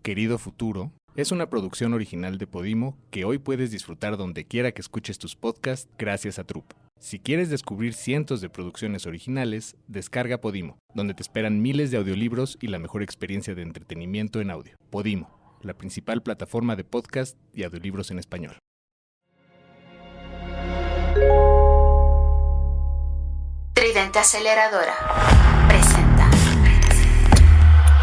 Querido Futuro es una producción original de Podimo que hoy puedes disfrutar donde quiera que escuches tus podcasts gracias a Troop. Si quieres descubrir cientos de producciones originales, descarga Podimo, donde te esperan miles de audiolibros y la mejor experiencia de entretenimiento en audio. Podimo, la principal plataforma de podcast y audiolibros en español. Tridente Aceleradora presenta.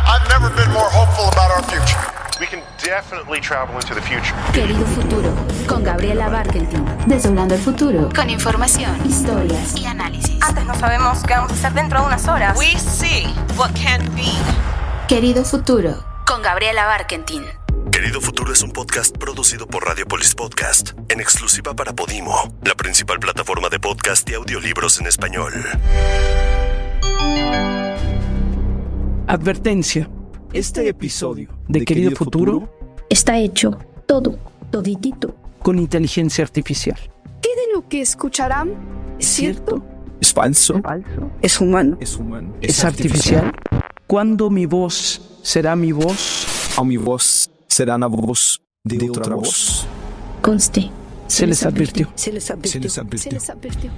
I've never been more hopeful about our future. We can definitely travel into the future. Querido Futuro, con Gabriela Barkentin. Desdoblando el futuro, con información, historias y análisis. Antes no sabemos qué vamos a hacer dentro de unas horas. We see what can't be. Querido Futuro, con Gabriela Barkentin. Querido Futuro es un podcast producido por Radiopolis Podcast, en exclusiva para Podimo, la principal plataforma de podcast y audiolibros en español. Advertencia. Este episodio de Querido Futuro está hecho toditito, con inteligencia artificial. ¿Qué de lo que escucharán ¿Es cierto? ¿Es falso? es humano? ¿Es artificial? ¿Cuándo mi voz será mi voz? ¿O mi voz será la voz de otra voz? Conste. Se les advirtió. Se les advirtió.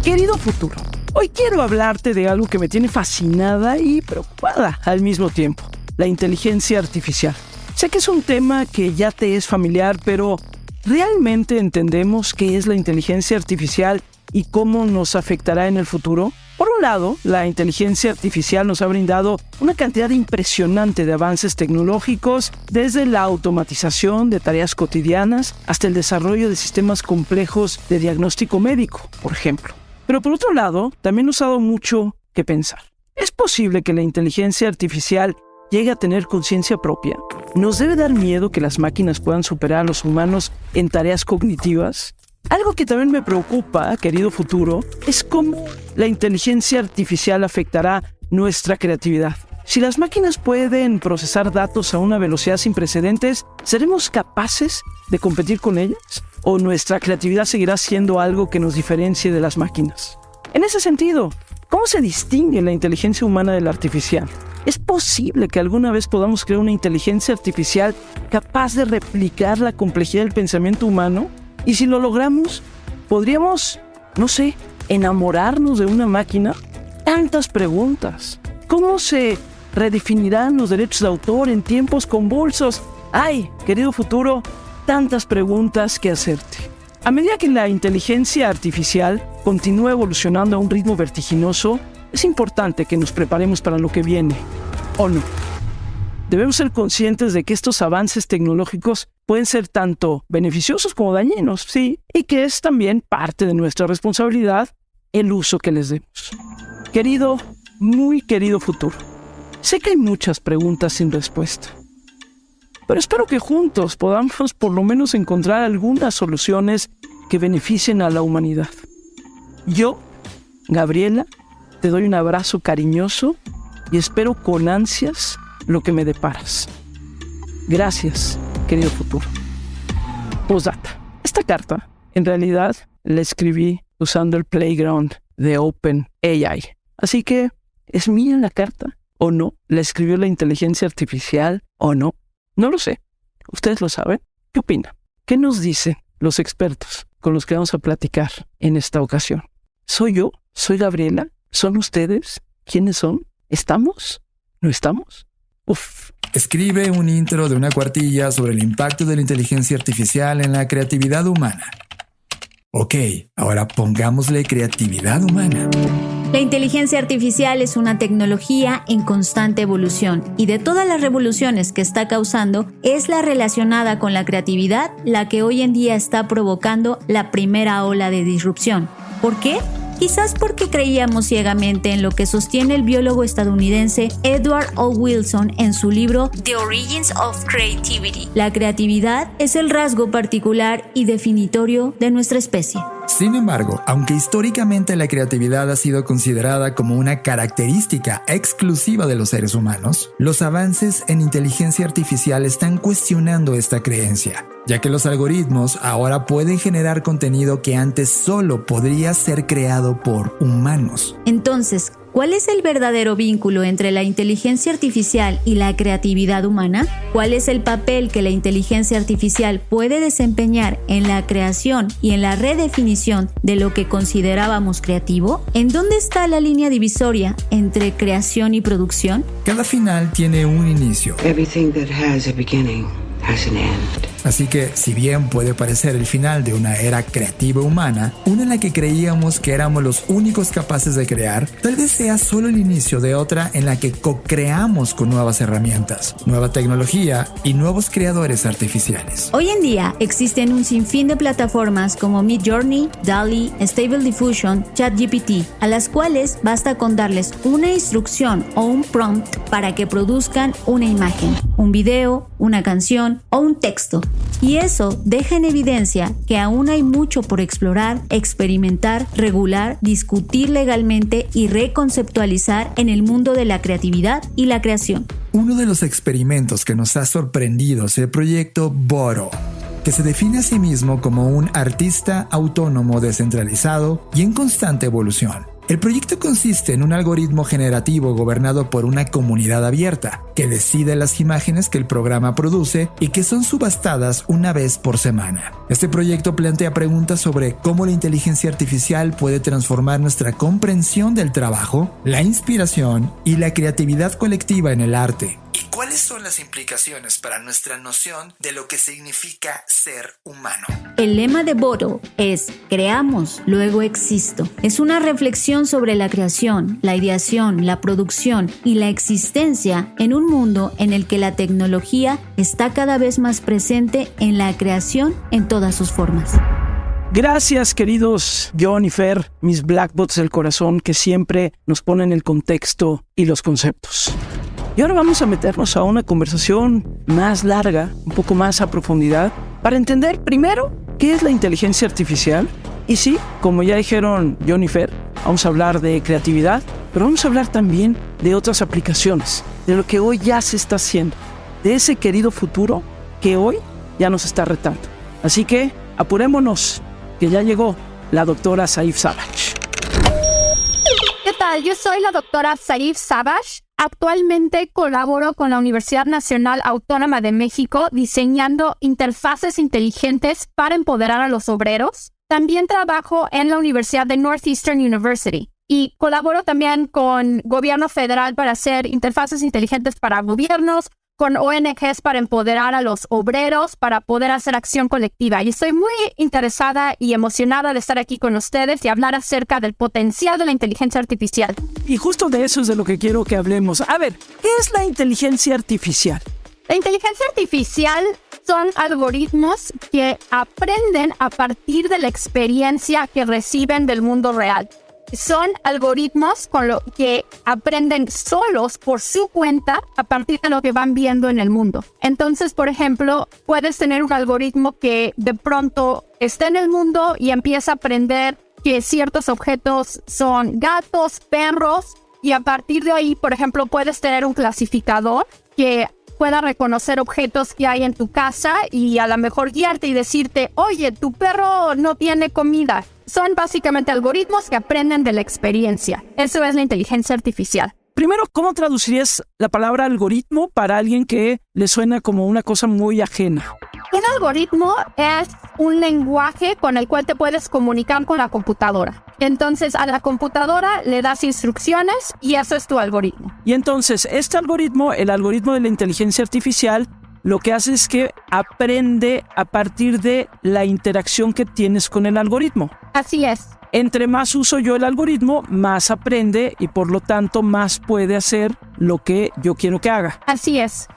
Querido Futuro, hoy quiero hablarte de algo que me tiene fascinada y preocupada al mismo tiempo: la inteligencia artificial. Sé que es un tema que ya te es familiar, pero ¿realmente entendemos qué es la inteligencia artificial y cómo nos afectará en el futuro? Por un lado, la inteligencia artificial nos ha brindado una cantidad impresionante de avances tecnológicos, desde la automatización de tareas cotidianas hasta el desarrollo de sistemas complejos de diagnóstico médico, por ejemplo. Pero por otro lado, también nos ha dado mucho que pensar. ¿Es posible que la inteligencia artificial llegue a tener conciencia propia? ¿Nos debe dar miedo que las máquinas puedan superar a los humanos en tareas cognitivas? Algo que también me preocupa, querido Futuro, es cómo la inteligencia artificial afectará nuestra creatividad. Si las máquinas pueden procesar datos a una velocidad sin precedentes, ¿seremos capaces de competir con ellas? ¿O nuestra creatividad seguirá siendo algo que nos diferencie de las máquinas? En ese sentido, ¿cómo se distingue la inteligencia humana de la artificial? ¿Es posible que alguna vez podamos crear una inteligencia artificial capaz de replicar la complejidad del pensamiento humano? Y si lo logramos, ¿podríamos, enamorarnos de una máquina? Tantas preguntas. ¿Cómo se redefinirán los derechos de autor en tiempos convulsos? ¡Ay, querido Futuro! Tantas preguntas que hacerte. A medida que la inteligencia artificial continúa evolucionando a un ritmo vertiginoso, es importante que nos preparemos para lo que viene, ¿o no? Debemos ser conscientes de que estos avances tecnológicos pueden ser tanto beneficiosos como dañinos, sí, y que es también parte de nuestra responsabilidad el uso que les demos. Querido, muy querido Futuro, sé que hay muchas preguntas sin respuesta, pero espero que juntos podamos por lo menos encontrar algunas soluciones que beneficien a la humanidad. Yo, Gabriela, te doy un abrazo cariñoso y espero con ansias lo que me deparas. Gracias, querido Futuro. Postdata. Esta carta, en realidad, la escribí usando el Playground de OpenAI. Así que, ¿es mía la carta o no? ¿La escribió la inteligencia artificial o no? No lo sé. ¿Ustedes lo saben? ¿Qué opinan? ¿Qué nos dicen los expertos con los que vamos a platicar en esta ocasión? ¿Soy yo? ¿Soy Gabriela? ¿Son ustedes? ¿Quiénes son? ¿Estamos? ¿No estamos? Escribe un intro de una cuartilla sobre el impacto de la inteligencia artificial en la creatividad humana. Ok, ahora pongámosle creatividad humana. La inteligencia artificial es una tecnología en constante evolución y de todas las revoluciones que está causando, es la relacionada con la creatividad la que hoy en día está provocando la primera ola de disrupción. ¿Por qué? Quizás porque creíamos ciegamente en lo que sostiene el biólogo estadounidense Edward O. Wilson en su libro The Origins of Creativity. La creatividad es el rasgo particular y definitorio de nuestra especie. Sin embargo, aunque históricamente la creatividad ha sido considerada como una característica exclusiva de los seres humanos, los avances en inteligencia artificial están cuestionando esta creencia, ya que los algoritmos ahora pueden generar contenido que antes solo podría ser creado por humanos. Entonces, ¿Cuál es el verdadero vínculo entre la inteligencia artificial y la creatividad humana? ¿Cuál es el papel que la inteligencia artificial puede desempeñar en la creación y en la redefinición de lo que considerábamos creativo? ¿En dónde está la línea divisoria entre creación y producción? Cada final tiene un inicio. Everything that has a beginning has an end. Así que, si bien puede parecer el final de una era creativa humana, una en la que creíamos que éramos los únicos capaces de crear, tal vez sea solo el inicio de otra en la que co-creamos con nuevas herramientas, nueva tecnología y nuevos creadores artificiales. Hoy en día existen un sinfín de plataformas como Midjourney, DALL-E, Stable Diffusion, ChatGPT, a las cuales basta con darles una instrucción o un prompt para que produzcan una imagen, un video, una canción o un texto. Y eso deja en evidencia que aún hay mucho por explorar, experimentar, regular, discutir legalmente y reconceptualizar en el mundo de la creatividad y la creación. Uno de los experimentos que nos ha sorprendido es el proyecto Boro, que se define a sí mismo como un artista autónomo descentralizado y en constante evolución. El proyecto consiste en un algoritmo generativo gobernado por una comunidad abierta, que decide las imágenes que el programa produce y que son subastadas una vez por semana. Este proyecto plantea preguntas sobre cómo la inteligencia artificial puede transformar nuestra comprensión del trabajo, la inspiración y la creatividad colectiva en el arte. ¿Y cuáles son las implicaciones para nuestra noción de lo que significa ser humano? El lema de Boro es "Creamos, luego existo". Es una reflexión sobre la creación, la ideación, la producción y la existencia en un mundo en el que la tecnología está cada vez más presente en la creación en todas sus formas. Gracias, queridos John y Fer, mis Blackbots del corazón que siempre nos ponen el contexto y los conceptos. Y ahora vamos a meternos a una conversación más larga, un poco más a profundidad, para entender primero qué es la inteligencia artificial. Y sí, como ya dijeron John y Fer, vamos a hablar de creatividad, pero vamos a hablar también de otras aplicaciones, de lo que hoy ya se está haciendo, de ese querido futuro que hoy ya nos está retando. Así que apurémonos, que ya llegó la doctora Saif Savage. ¿Qué tal? Yo soy la doctora Saif Savage. Actualmente colaboro con la Universidad Nacional Autónoma de México diseñando interfaces inteligentes para empoderar a los obreros. También trabajo en la Universidad de Northeastern University y colaboro también con gobierno federal para hacer interfaces inteligentes para gobiernos, con ONGs para empoderar a los obreros, para poder hacer acción colectiva. Y estoy muy interesada y emocionada de estar aquí con ustedes y hablar acerca del potencial de la inteligencia artificial. Y justo de eso es de lo que quiero que hablemos. A ver, ¿qué es la inteligencia artificial? La inteligencia artificial son algoritmos que aprenden a partir de la experiencia que reciben del mundo real. Son algoritmos con lo que aprenden solos por su cuenta a partir de lo que van viendo en el mundo. Entonces, por ejemplo, puedes tener un algoritmo que de pronto está en el mundo y empieza a aprender que ciertos objetos son gatos, perros, y a partir de ahí, por ejemplo, puedes tener un clasificador que pueda reconocer objetos que hay en tu casa y a lo mejor guiarte y decirte, oye, tu perro no tiene comida. Son básicamente algoritmos que aprenden de la experiencia. Eso es la inteligencia artificial. Primero, ¿cómo traducirías la palabra algoritmo para alguien que le suena como una cosa muy ajena? Un algoritmo es un lenguaje con el cual te puedes comunicar con la computadora. Entonces, a la computadora le das instrucciones y eso es tu algoritmo. Y entonces, este algoritmo, el algoritmo de la inteligencia artificial, lo que hace es que aprende a partir de la interacción que tienes con el algoritmo. Así es. Entre más uso yo el algoritmo, más aprende y por lo tanto más puede hacer lo que yo quiero que haga. Así es.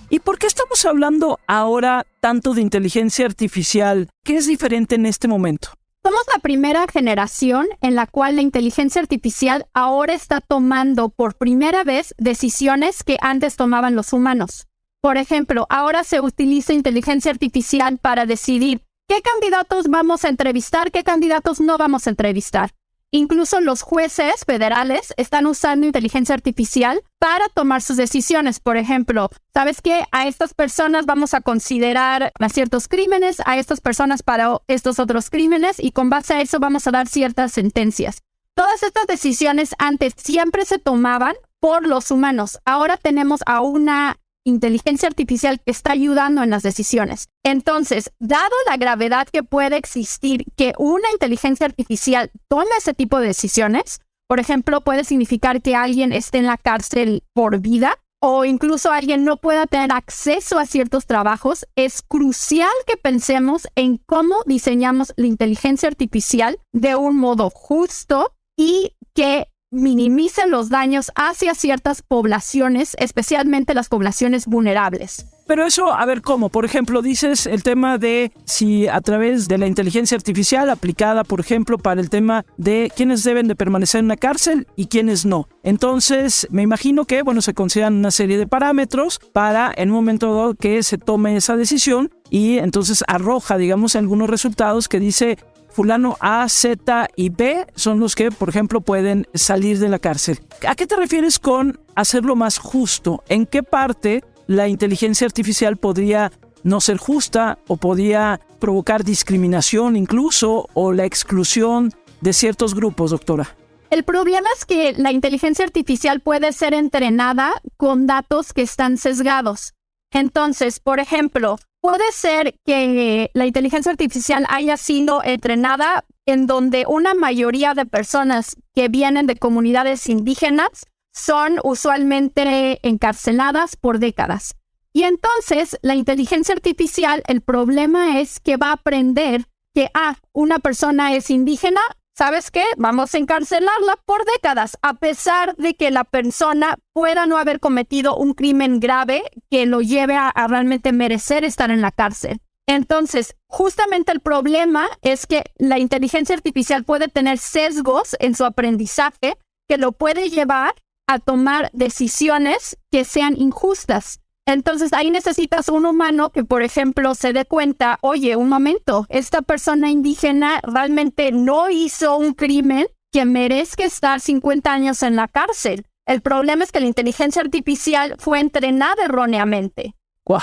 ¿Y por qué estamos hablando ahora tanto de inteligencia artificial? ¿Qué es diferente en este momento? Somos la primera generación en la cual la inteligencia artificial ahora está tomando por primera vez decisiones que antes tomaban los humanos. Por ejemplo, ahora se utiliza inteligencia artificial para decidir qué candidatos vamos a entrevistar, qué candidatos no vamos a entrevistar. Incluso los jueces federales están usando inteligencia artificial para tomar sus decisiones. Por ejemplo, ¿sabes qué? A estas personas vamos a considerar a ciertos crímenes, a estas personas para estos otros crímenes y con base a eso vamos a dar ciertas sentencias. Todas estas decisiones antes siempre se tomaban por los humanos. Ahora tenemos a una inteligencia artificial que está ayudando en las decisiones. Entonces, dado la gravedad que puede existir que una inteligencia artificial tome ese tipo de decisiones, por ejemplo, puede significar que alguien esté en la cárcel por vida o incluso alguien no pueda tener acceso a ciertos trabajos, es crucial que pensemos en cómo diseñamos la inteligencia artificial de un modo justo y que minimice los daños hacia ciertas poblaciones, especialmente las poblaciones vulnerables. Pero eso, a ver, ¿cómo? Por ejemplo, dices el tema de si a través de la inteligencia artificial aplicada, por ejemplo, para el tema de quiénes deben de permanecer en la cárcel y quiénes no. Entonces, me imagino que, se consideran una serie de parámetros para en un momento dado que se tome esa decisión y entonces arroja, digamos, algunos resultados que dice fulano A, Z y B son los que, por ejemplo, pueden salir de la cárcel. ¿A qué te refieres con hacerlo más justo? ¿En qué parte la inteligencia artificial podría no ser justa o podría provocar discriminación incluso o la exclusión de ciertos grupos, doctora? El problema es que la inteligencia artificial puede ser entrenada con datos que están sesgados. Entonces, por ejemplo, puede ser que la inteligencia artificial haya sido entrenada en donde una mayoría de personas que vienen de comunidades indígenas son usualmente encarceladas por décadas. Y entonces la inteligencia artificial, el problema es que va a aprender que una persona es indígena, ¿sabes qué? Vamos a encarcelarla por décadas, a pesar de que la persona pueda no haber cometido un crimen grave que lo lleve a realmente merecer estar en la cárcel. Entonces, justamente el problema es que la inteligencia artificial puede tener sesgos en su aprendizaje que lo puede llevar a tomar decisiones que sean injustas. Entonces ahí necesitas un humano que, por ejemplo, se dé cuenta, oye, un momento, esta persona indígena realmente no hizo un crimen que merezca estar 50 años en la cárcel. El problema es que la inteligencia artificial fue entrenada erróneamente. ¡Wow!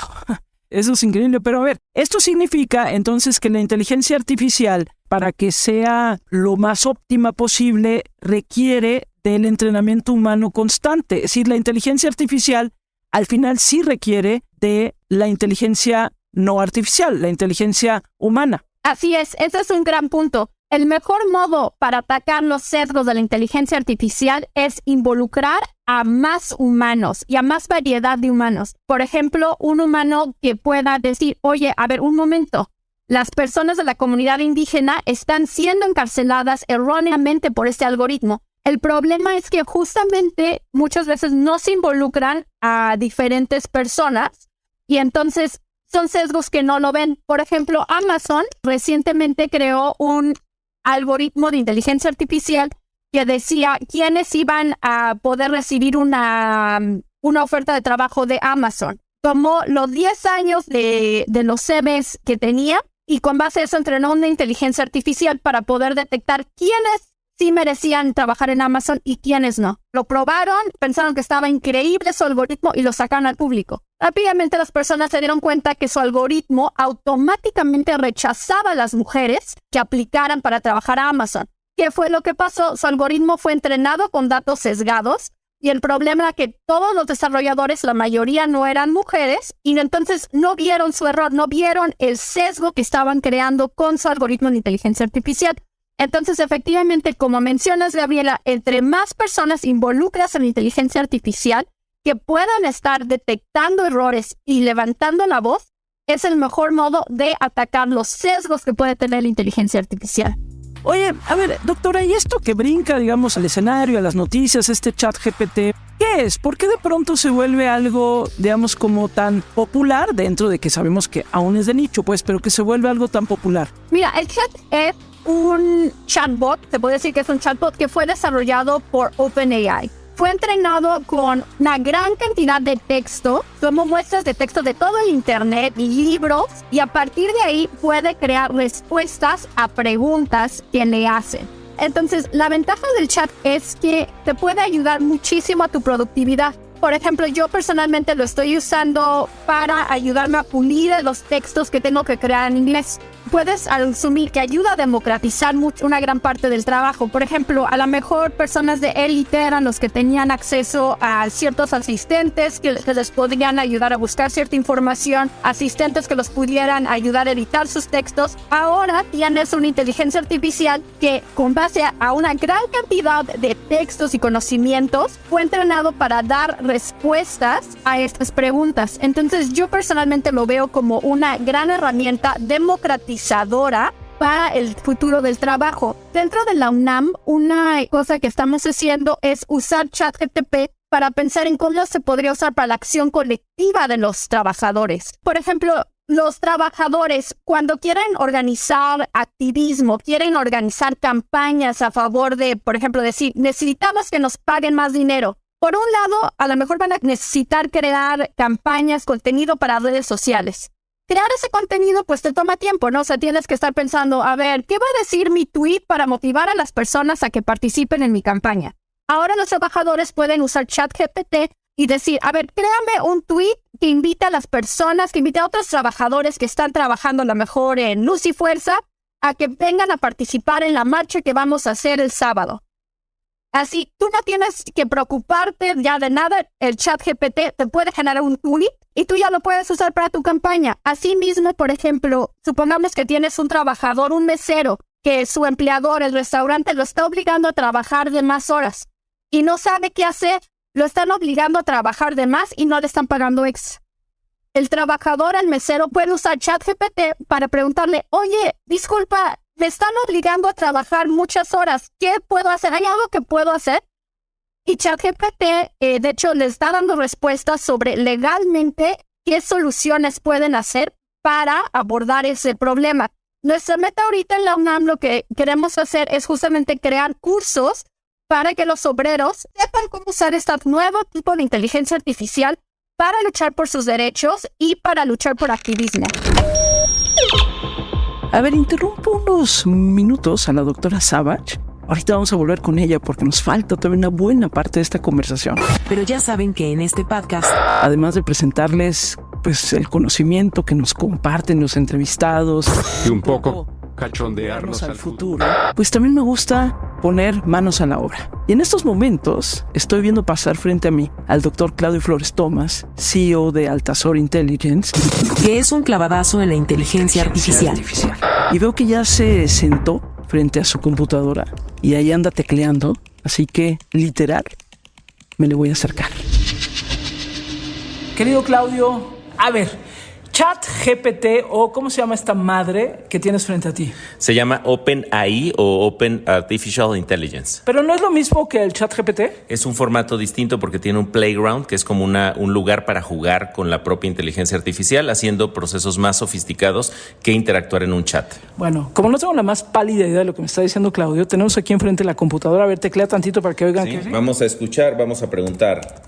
Eso es increíble, pero a ver, esto significa entonces que la inteligencia artificial, para que sea lo más óptima posible, requiere del entrenamiento humano constante. Es decir, la inteligencia artificial al final sí requiere de la inteligencia no artificial, la inteligencia humana. Así es, ese es un gran punto. El mejor modo para atacar los sesgos de la inteligencia artificial es involucrar a más humanos y a más variedad de humanos. Por ejemplo, un humano que pueda decir, oye, a ver, un momento, las personas de la comunidad indígena están siendo encarceladas erróneamente por este algoritmo. El problema es que justamente muchas veces no se involucran a diferentes personas y entonces son sesgos que no lo ven. Por ejemplo, Amazon recientemente creó un algoritmo de inteligencia artificial que decía quiénes iban a poder recibir una oferta de trabajo de Amazon. Tomó los 10 años de los CVs que tenía y con base a eso entrenó una inteligencia artificial para poder detectar quiénes sí merecían trabajar en Amazon y quiénes no. Lo probaron, pensaron que estaba increíble su algoritmo y lo sacaron al público. Rápidamente las personas se dieron cuenta que su algoritmo automáticamente rechazaba a las mujeres que aplicaran para trabajar a Amazon. ¿Qué fue lo que pasó? Su algoritmo fue entrenado con datos sesgados y el problema era que todos los desarrolladores, la mayoría no eran mujeres y entonces no vieron su error, no vieron el sesgo que estaban creando con su algoritmo de inteligencia artificial. Entonces, efectivamente, como mencionas, Gabriela, entre más personas involucradas en la inteligencia artificial que puedan estar detectando errores y levantando la voz, es el mejor modo de atacar los sesgos que puede tener la inteligencia artificial. Oye, a ver, doctora, ¿y esto que brinca, digamos, al escenario, a las noticias, este ChatGPT, qué es? ¿Por qué de pronto se vuelve algo, digamos, como tan popular dentro de que sabemos que aún es de nicho, pues, pero que se vuelve algo tan popular? Mira, el chat es un chatbot, se puede decir que es un chatbot que fue desarrollado por OpenAI. Fue entrenado con una gran cantidad de texto, como muestras de texto de todo el internet y libros, y a partir de ahí puede crear respuestas a preguntas que le hacen. Entonces, la ventaja del chat es que te puede ayudar muchísimo a tu productividad. Por ejemplo, yo personalmente lo estoy usando para ayudarme a pulir los textos que tengo que crear en inglés. puedes asumir que ayuda a democratizar una gran parte del trabajo. Por ejemplo, a lo mejor personas de élite eran los que tenían acceso a ciertos asistentes que les podrían ayudar a buscar cierta información, asistentes que los pudieran ayudar a editar sus textos. Ahora tienes una inteligencia artificial que, con base a una gran cantidad de textos y conocimientos, fue entrenado para dar respuestas a estas preguntas. Entonces, yo personalmente lo veo como una gran herramienta democratizadora para el futuro del trabajo. Dentro de la UNAM, una cosa que estamos haciendo es usar ChatGPT para pensar en cómo se podría usar para la acción colectiva de los trabajadores. Por ejemplo, los trabajadores, cuando quieren organizar activismo, quieren organizar campañas a favor de, por ejemplo, decir, necesitamos que nos paguen más dinero. Por un lado, a lo mejor van a necesitar crear campañas, contenido para redes sociales. Crear ese contenido, pues te toma tiempo, ¿no? O sea, tienes que estar pensando, a ver, ¿qué va a decir mi tweet para motivar a las personas a que participen en mi campaña? Ahora los trabajadores pueden usar ChatGPT y decir, a ver, créame un tweet que invite a las personas, que invite a otros trabajadores que están trabajando a lo mejor en Luz y Fuerza, a que vengan a participar en la marcha que vamos a hacer el sábado. Así, tú no tienes que preocuparte ya de nada. El ChatGPT te puede generar un tweet y tú ya lo puedes usar para tu campaña. Asimismo, por ejemplo, supongamos que tienes un trabajador, un mesero, que su empleador, el restaurante, lo está obligando a trabajar de más horas y no sabe qué hacer. Lo están obligando a trabajar de más y no le están pagando extra. El trabajador, el mesero, puede usar ChatGPT para preguntarle, oye, disculpa, me están obligando a trabajar muchas horas. ¿Qué puedo hacer? ¿Hay algo que puedo hacer? Y ChatGPT, de hecho, le está dando respuestas sobre legalmente qué soluciones pueden hacer para abordar ese problema. Nuestra meta ahorita en la UNAM, lo que queremos hacer es justamente crear cursos para que los obreros sepan cómo usar este nuevo tipo de inteligencia artificial para luchar por sus derechos y para luchar por activismo. A ver, interrumpo unos minutos a la doctora Savage. Ahorita vamos a volver con ella porque nos falta todavía una buena parte de esta conversación. Pero ya saben que en este podcast, además de presentarles pues el conocimiento que nos comparten los entrevistados y un poco cachondearnos al futuro, pues también me gusta poner manos a la obra. Y en estos momentos estoy viendo pasar frente a mí al doctor Claudio Flores Thomas, CEO de Altazor Intelligence, que es un clavadazo en la inteligencia artificial. Y veo que ya se sentó frente a su computadora y ahí anda tecleando, así que literal me le voy a acercar. Querido Claudio, a ver, ChatGPT, o ¿cómo se llama esta madre que tienes frente a ti? Se llama OpenAI o Open Artificial Intelligence. ¿Pero no es lo mismo que el ChatGPT? Es un formato distinto porque tiene un playground, que es como un lugar para jugar con la propia inteligencia artificial, haciendo procesos más sofisticados que interactuar en un chat. Bueno, como no tengo la más pálida idea de lo que me está diciendo Claudio, tenemos aquí enfrente la computadora. A ver, teclea tantito para que oigan. ¿Sí? ¿Qué? Vamos a escuchar, vamos a preguntar.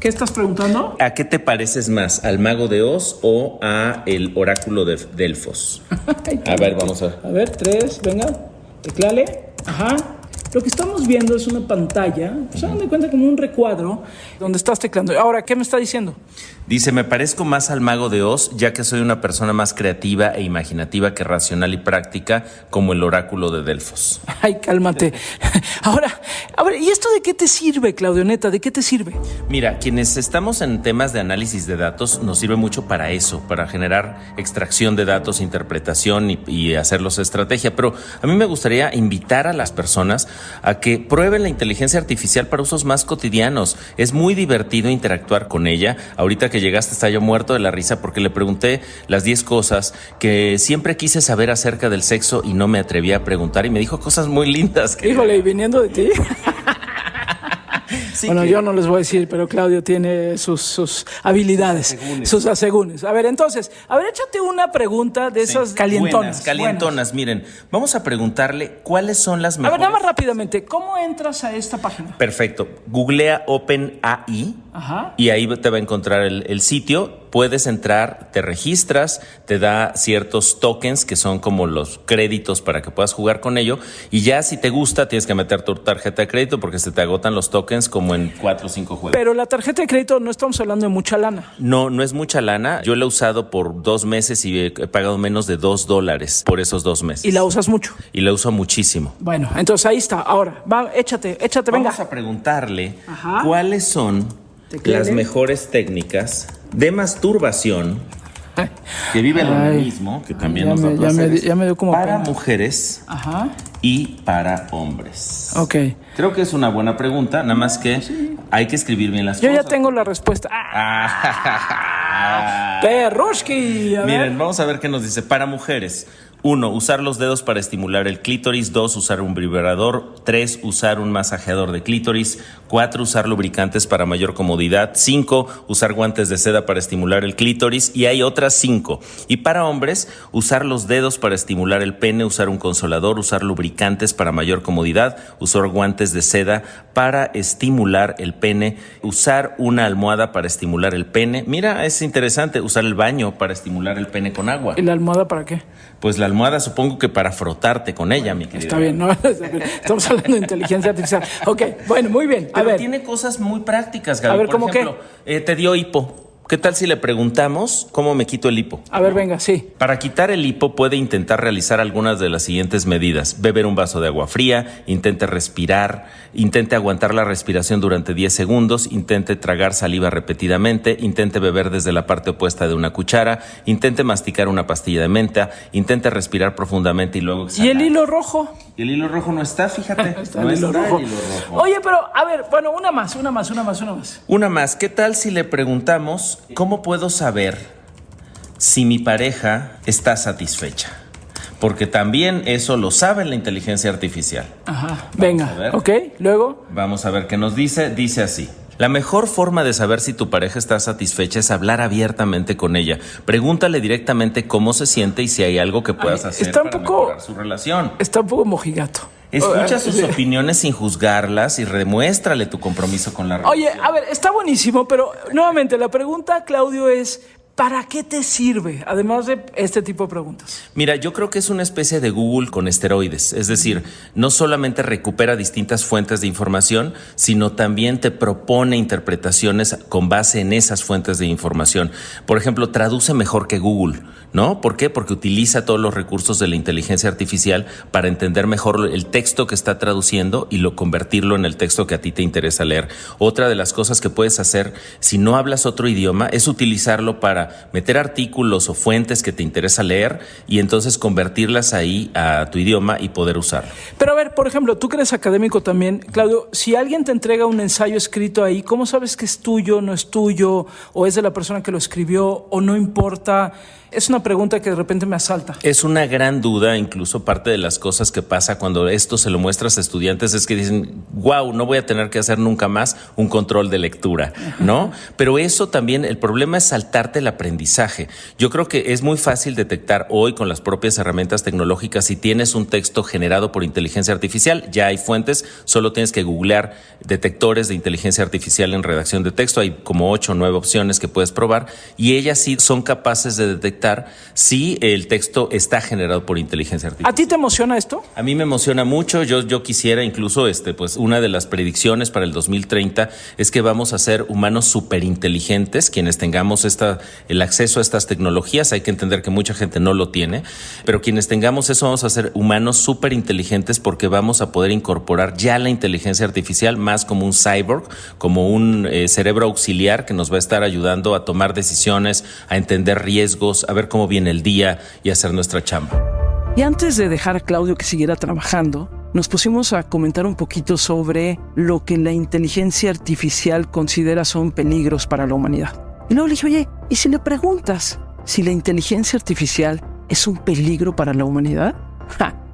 ¿Qué estás preguntando? ¿A qué te pareces más? ¿Al Mago de Oz o a el Oráculo de Delfos? A ver, vamos a... A ver, 3, venga, teclale. Ajá. Lo que estamos viendo es una pantalla, se dan de cuenta como un recuadro donde estás teclando. Ahora, ¿qué me está diciendo? Dice, me parezco más al Mago de Oz, ya que soy una persona más creativa e imaginativa que racional y práctica, como el Oráculo de Delfos. Ay, cálmate. Ahora, a ver, ¿y esto de qué te sirve, Claudio, neta? ¿De qué te sirve? Mira, quienes estamos en temas de análisis de datos, nos sirve mucho para eso, para generar extracción de datos, interpretación y hacerlos estrategia. Pero a mí me gustaría invitar a las personas a que prueben la inteligencia artificial para usos más cotidianos. Es muy divertido interactuar con ella. Ahorita que llegaste estaba yo muerto de la risa porque le pregunté las 10 cosas que siempre quise saber acerca del sexo y no me atreví a preguntar, y me dijo cosas muy lindas. Híjole, ¿y viniendo de ti? Sí, bueno, yo no les voy a decir, pero Claudio tiene sus habilidades, sus asegúnes. A ver, entonces, échate una pregunta de esas calientonas. Buenas. Miren, vamos a preguntarle cuáles son las mejores. A ver, nada más rápidamente, ¿cómo entras a esta página? Perfecto, googlea OpenAI. Ajá. Y ahí te va a encontrar el sitio. Puedes entrar, te registras, te da ciertos tokens que son como los créditos para que puedas jugar con ello, y ya si te gusta tienes que meter tu tarjeta de crédito porque se te agotan los tokens como como en 4 o 5 juegos. Pero la tarjeta de crédito no estamos hablando de mucha lana. No es mucha lana. Yo la he usado por 2 meses y he pagado menos de $2 por esos 2 meses. ¿Y la usas mucho? Y la uso muchísimo. Bueno, entonces ahí está. Ahora, échate, venga. Vamos a preguntarle cuáles son las mejores técnicas de masturbación que vive el organismo, que también nos da placer, ya me dio como para pena. Mujeres y para hombres. Ok. Creo que es una buena pregunta, nada más que hay que escribir bien las Yo cosas. ya tengo la respuesta. Perrushki. Miren, vamos a ver qué nos dice. Para mujeres: 1. Usar los dedos para estimular el clítoris. 2. Usar un vibrador. 3. Usar un masajeador de clítoris. 4. Usar lubricantes para mayor comodidad. 5. Usar guantes de seda para estimular el clítoris. Y hay otras 5. Y para hombres: usar los dedos para estimular el pene, usar un consolador, usar lubricantes para mayor comodidad, usar guantes de seda para estimular el pene, usar una almohada para estimular el pene. Mira, es interesante, usar el baño para estimular el pene con agua. ¿Y la almohada para qué? Pues la almohada supongo que para frotarte con ella, mi querido. Está bien, ¿no? Estamos hablando de inteligencia artificial. Ok, bueno, muy bien. Pero tiene cosas muy prácticas, Gaby. A ver, por ¿cómo ejemplo, te dio hipo. ¿Qué tal si le preguntamos cómo me quito el hipo? A ver, venga, sí. Para quitar el hipo puede intentar realizar algunas de las siguientes medidas: beber un vaso de agua fría, intente respirar, intente aguantar la respiración durante 10 segundos, intente tragar saliva repetidamente, intente beber desde la parte opuesta de una cuchara, intente masticar una pastilla de menta, intente respirar profundamente y luego exhalar. ¿Y el hilo rojo? Y el hilo rojo no está, fíjate. No está el hilo rojo. Oye, pero a ver, bueno, una más. Una más. ¿Qué tal si le preguntamos cómo puedo saber si mi pareja está satisfecha? Porque también eso lo sabe la inteligencia artificial. Ajá. Venga, ok, luego. Vamos a ver qué nos dice. Dice así: la mejor forma de saber si tu pareja está satisfecha es hablar abiertamente con ella. Pregúntale directamente cómo se siente y si hay algo que puedas hacer para mejorar su relación. Está un poco mojigato. Escucha sus opiniones sin juzgarlas y demuéstrale tu compromiso con la relación. Oye, a ver, está buenísimo, pero nuevamente la pregunta, Claudio, es ¿para qué te sirve? Además de este tipo de preguntas. Mira, yo creo que es una especie de Google con esteroides. Es decir, no solamente recupera distintas fuentes de información, sino también te propone interpretaciones con base en esas fuentes de información. Por ejemplo, traduce mejor que Google, ¿no? ¿Por qué? Porque utiliza todos los recursos de la inteligencia artificial para entender mejor el texto que está traduciendo y convertirlo en el texto que a ti te interesa leer. Otra de las cosas que puedes hacer si no hablas otro idioma es utilizarlo para meter artículos o fuentes que te interesa leer y entonces convertirlas ahí a tu idioma y poder usarlo. Pero a ver, por ejemplo, tú que eres académico también, Claudio, si alguien te entrega un ensayo escrito ahí, ¿cómo sabes que es tuyo, no es tuyo, o es de la persona que lo escribió, o no importa? Es una pregunta que de repente me asalta. Es una gran duda, incluso parte de las cosas que pasa cuando esto se lo muestras a estudiantes es que dicen, wow, no voy a tener que hacer nunca más un control de lectura, ¿no? Pero eso también, el problema es saltarte el aprendizaje. Yo creo que es muy fácil detectar hoy con las propias herramientas tecnológicas si tienes un texto generado por inteligencia artificial. Ya hay fuentes, solo tienes que googlear detectores de inteligencia artificial en redacción de texto. Hay como 8 o 9 opciones que puedes probar y ellas sí son capaces de detectar si el texto está generado por inteligencia artificial. ¿A ti te emociona esto? A mí me emociona mucho. Yo quisiera incluso, pues una de las predicciones para el 2030 es que vamos a ser humanos superinteligentes, quienes tengamos el acceso a estas tecnologías. Hay que entender que mucha gente no lo tiene, pero quienes tengamos eso vamos a ser humanos superinteligentes porque vamos a poder incorporar ya la inteligencia artificial más como un cyborg, como un cerebro auxiliar que nos va a estar ayudando a tomar decisiones, a entender riesgos, a ver cómo viene el día y hacer nuestra chamba. Y antes de dejar a Claudio que siguiera trabajando, nos pusimos a comentar un poquito sobre lo que la inteligencia artificial considera son peligros para la humanidad. Y luego le dije, oye, ¿y si le preguntas si la inteligencia artificial es un peligro para la humanidad?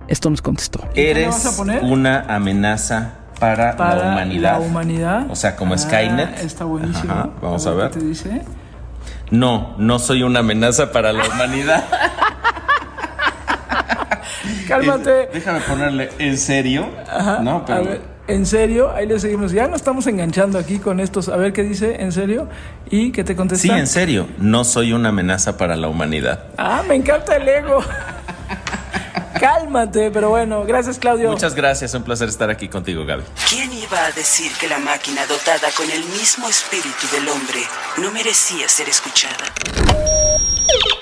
Esto nos contestó. ¿Eres una amenaza para la humanidad? ¿La humanidad? O sea, como Skynet. Está buenísimo. Ajá, vamos a ver. ¿Qué te dice? No soy una amenaza para la humanidad. Cálmate. Déjame ponerle en serio. Ajá, no, pero... A ver, en serio, ahí le seguimos. Ya nos estamos enganchando aquí con estos. A ver qué dice, en serio. ¿Y qué te contesta? Sí, en serio. No soy una amenaza para la humanidad. Me encanta el ego. Cálmate, pero bueno, gracias, Claudio. Muchas gracias, un placer estar aquí contigo, Gaby. ¿Quién iba iba a decir que la máquina dotada con el mismo espíritu del hombre no merecía ser escuchada.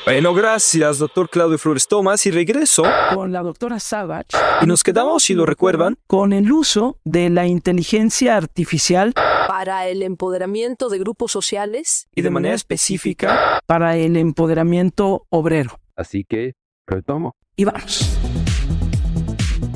Bueno, gracias, doctor Claudio Flores Tomás, y regreso con la doctora Savage. Y nos quedamos, si lo recuerdan, con el uso de la inteligencia artificial para el empoderamiento de grupos sociales y de manera específica para el empoderamiento obrero. Así que, retomo. Y vamos.